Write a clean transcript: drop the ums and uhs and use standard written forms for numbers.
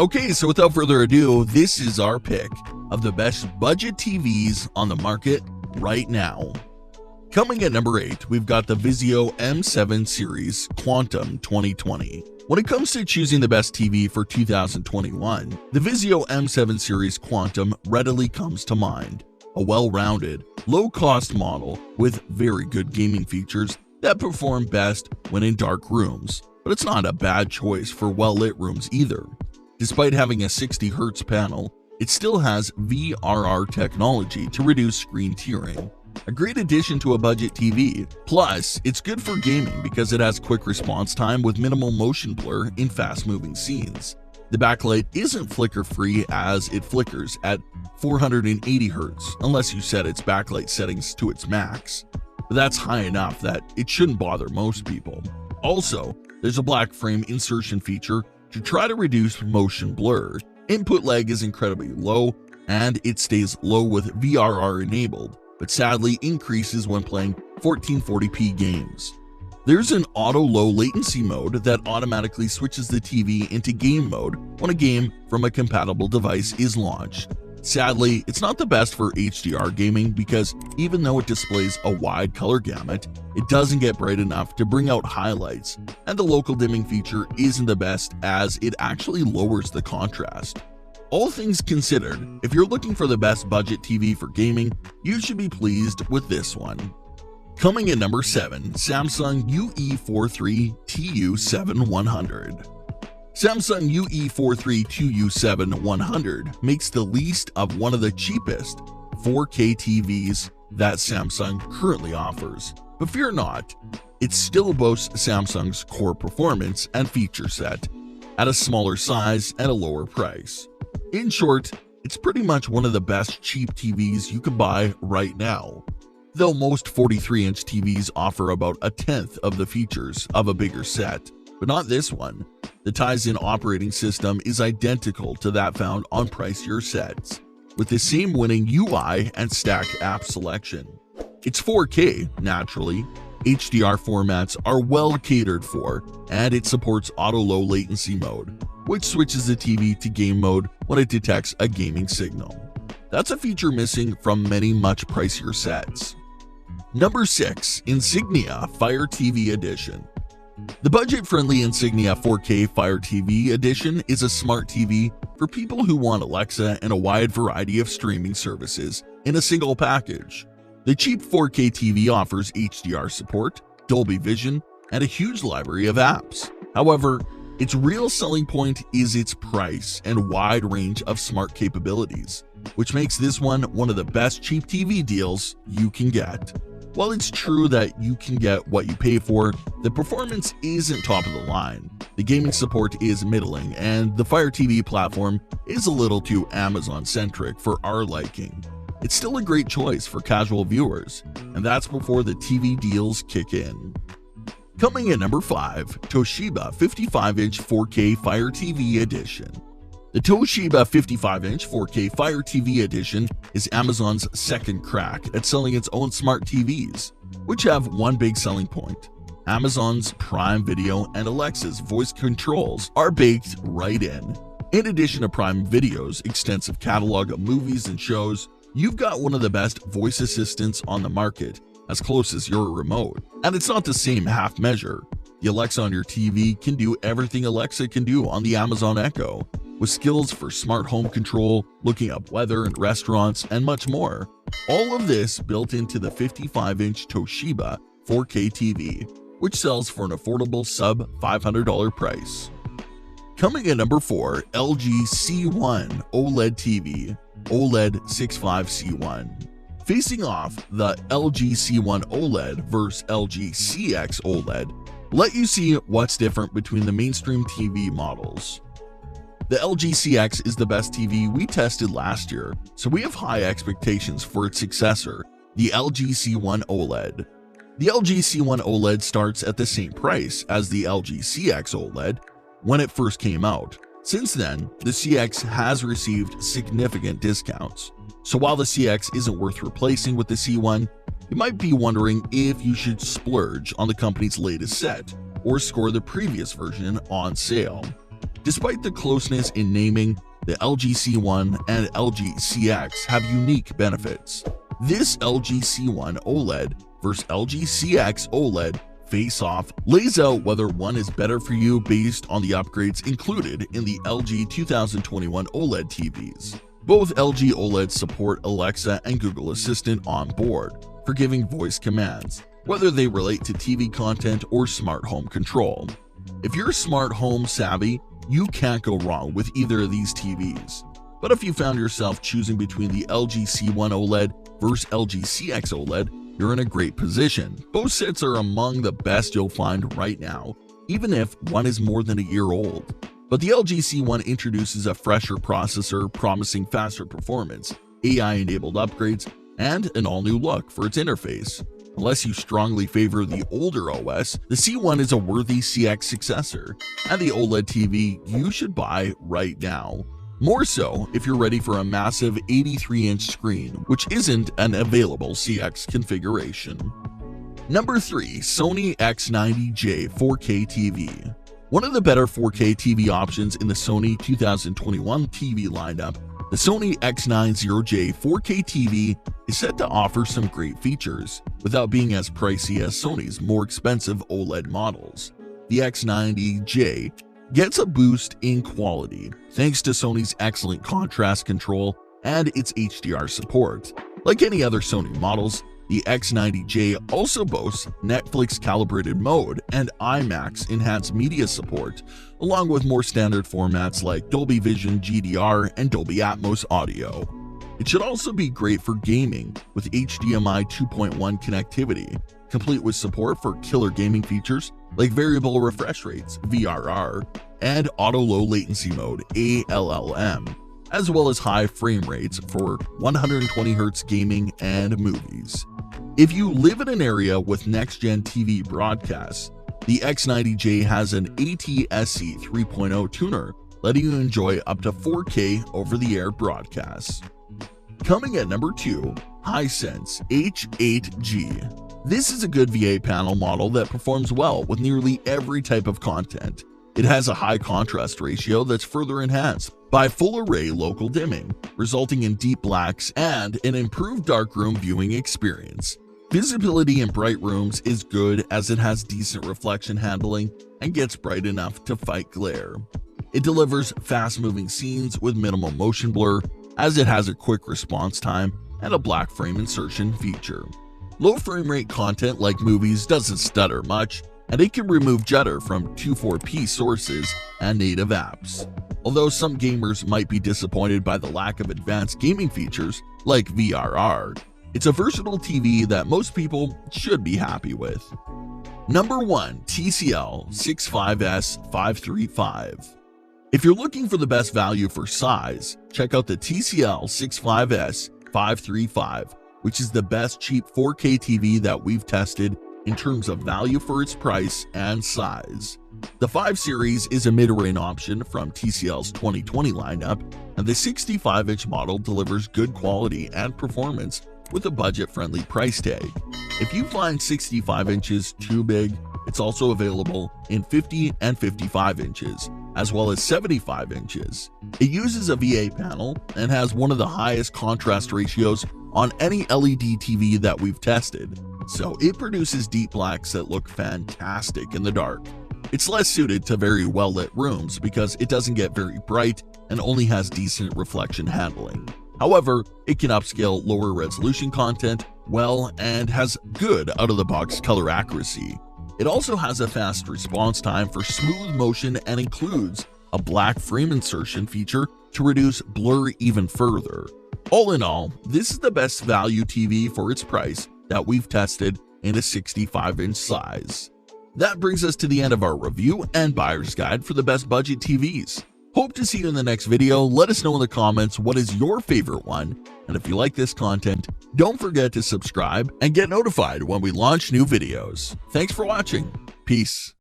Okay, so without further ado, this is our pick of the best budget TVs on the market right now. Coming at number 8, we've got the Vizio M7 Series Quantum 2020. When it comes to choosing the best TV for 2021, the Vizio M7 Series Quantum readily comes to mind. A well-rounded, low-cost model with very good gaming features that perform best when in dark rooms, but it's not a bad choice for well-lit rooms either. Despite having a 60Hz panel, it still has VRR technology to reduce screen tearing. A great addition to a budget TV. Plus, it's good for gaming because it has quick response time with minimal motion blur in fast-moving scenes. The backlight isn't flicker-free as it flickers at 480 Hz unless you set its backlight settings to its max. But that's high enough that it shouldn't bother most people. Also, there's a black frame insertion feature to try to reduce motion blur. Input lag is incredibly low, and it stays low with VRR enabled, but sadly increases when playing 1440p games. There's an auto low latency mode that automatically switches the TV into game mode when a game from a compatible device is launched. Sadly, it's not the best for HDR gaming because even though it displays a wide color gamut, it doesn't get bright enough to bring out highlights, and the local dimming feature isn't the best as it actually lowers the contrast. All things considered, if you're looking for the best budget TV for gaming, you should be pleased with this one. Coming at number 7, Samsung UE43TU7100. Samsung UE43TU7100 makes the least of one of the cheapest 4K TVs that Samsung currently offers. But fear not, it still boasts Samsung's core performance and feature set at a smaller size and a lower price. In short, it's pretty much one of the best cheap TVs you can buy right now. Though most 43-inch TVs offer about a tenth of the features of a bigger set, but not this one. The Tizen operating system is identical to that found on pricier sets, with the same winning UI and stacked app selection. It's 4K, naturally. HDR formats are well catered for, and it supports auto low latency mode, which switches the TV to game mode when it detects a gaming signal. That's a feature missing from many much pricier sets. Number 6, Insignia Fire TV Edition. The budget-friendly Insignia 4K Fire TV Edition is a smart TV for people who want Alexa and a wide variety of streaming services in a single package. The cheap 4K TV offers HDR support, Dolby Vision, and a huge library of apps. However, its real selling point is its price and wide range of smart capabilities, which makes this one of the best cheap TV deals you can get. While it's true that you can get what you pay for, the performance isn't top of the line. The gaming support is middling, and the Fire TV platform is a little too Amazon-centric for our liking. It's still a great choice for casual viewers, and that's before the TV deals kick in. Coming at number 5, Toshiba 55-inch 4K Fire TV Edition. The Toshiba 55-inch 4K Fire TV Edition is Amazon's second crack at selling its own smart TVs, which have one big selling point. Amazon's Prime Video and Alexa's voice controls are baked right in. In addition to Prime Video's extensive catalog of movies and shows, you've got one of the best voice assistants on the market, as close as your remote. And it's not the same half measure. The Alexa on your TV can do everything Alexa can do on the Amazon Echo, with skills for smart home control, looking up weather and restaurants, and much more. All of this built into the 55-inch Toshiba 4K TV, which sells for an affordable sub-$500 price. Coming at number 4, LG C1 OLED TV, OLED 65C1. Facing off, the LG C1 OLED versus LG CX OLED let you see what's different between the mainstream TV models. The LG CX is the best TV we tested last year, so we have high expectations for its successor, the LG C1 OLED. The LG C1 OLED starts at the same price as the LG CX OLED when it first came out. Since then, the CX has received significant discounts. So while the CX isn't worth replacing with the C1, you might be wondering if you should splurge on the company's latest set or score the previous version on sale. Despite the closeness in naming, the LG C1 and LG CX have unique benefits. This LG C1 OLED versus LG CX OLED face-off lays out whether one is better for you based on the upgrades included in the LG 2021 OLED TVs. Both LG OLEDs support Alexa and Google Assistant on board for giving voice commands, whether they relate to TV content or smart home control. If you're smart home savvy, you can't go wrong with either of these TVs. But if you found yourself choosing between the LG C1 OLED versus LG CX OLED, you're in a great position. Both sets are among the best you'll find right now, even if one is more than a year old. But the LG C1 introduces a fresher processor promising faster performance, AI-enabled upgrades, and an all-new look for its interface. Unless you strongly favor the older OS, the C1 is a worthy CX successor, and the OLED TV you should buy right now. More so if you're ready for a massive 83-inch screen, which isn't an available CX configuration. Number 3. Sony X90J 4K TV. One of the better 4K TV options in the Sony 2021 TV lineup, the Sony X90J 4K TV is set to offer some great features without being as pricey as Sony's more expensive OLED models. The X90J gets a boost in quality thanks to Sony's excellent contrast control and its HDR support. Like any other Sony models, the X90J also boasts Netflix calibrated mode and IMAX enhanced media support, along with more standard formats like Dolby Vision GDR and Dolby Atmos audio. It should also be great for gaming with HDMI 2.1 connectivity, complete with support for killer gaming features like variable refresh rates (VRR) and auto low latency mode (ALLM), as well as high frame rates for 120Hz gaming and movies. If you live in an area with next-gen TV broadcasts, the X90J has an ATSC 3.0 tuner, letting you enjoy up to 4K over-the-air broadcasts. Coming at number 2, Hisense H8G. This is a good VA panel model that performs well with nearly every type of content. It has a high contrast ratio that's further enhanced by full array local dimming, resulting in deep blacks and an improved darkroom viewing experience. Visibility in bright rooms is good as it has decent reflection handling and gets bright enough to fight glare. It delivers fast-moving scenes with minimal motion blur, as it has a quick response time and a black frame insertion feature. Low frame rate content like movies doesn't stutter much, and it can remove jitter from 2.4p sources and native apps. Although some gamers might be disappointed by the lack of advanced gaming features like VRR, it's a versatile TV that most people should be happy with. Number 1. TCL 65S 535. If you're looking for the best value for size, check out the TCL 65S 535, which is the best cheap 4K TV that we've tested in terms of value for its price and size. The 5 Series is a mid-range option from TCL's 2020 lineup, and the 65-inch model delivers good quality and performance with a budget-friendly price tag. If you find 65 inches too big, it's also available in 50 and 55 inches, as well as 75 inches. It uses a VA panel and has one of the highest contrast ratios on any LED TV that we've tested, so it produces deep blacks that look fantastic in the dark. It's less suited to very well-lit rooms because it doesn't get very bright and only has decent reflection handling. However, it can upscale lower resolution content well and has good out-of-the-box color accuracy. It also has a fast response time for smooth motion and includes a black frame insertion feature to reduce blur even further. All in all, this is the best value TV for its price that we've tested in a 65-inch size. That brings us to the end of our review and buyer's guide for the best budget TVs. Hope to see you in the next video. Let us know in the comments what is your favorite one, and if you like this content, don't forget to subscribe and get notified when we launch new videos. Thanks for watching. Peace.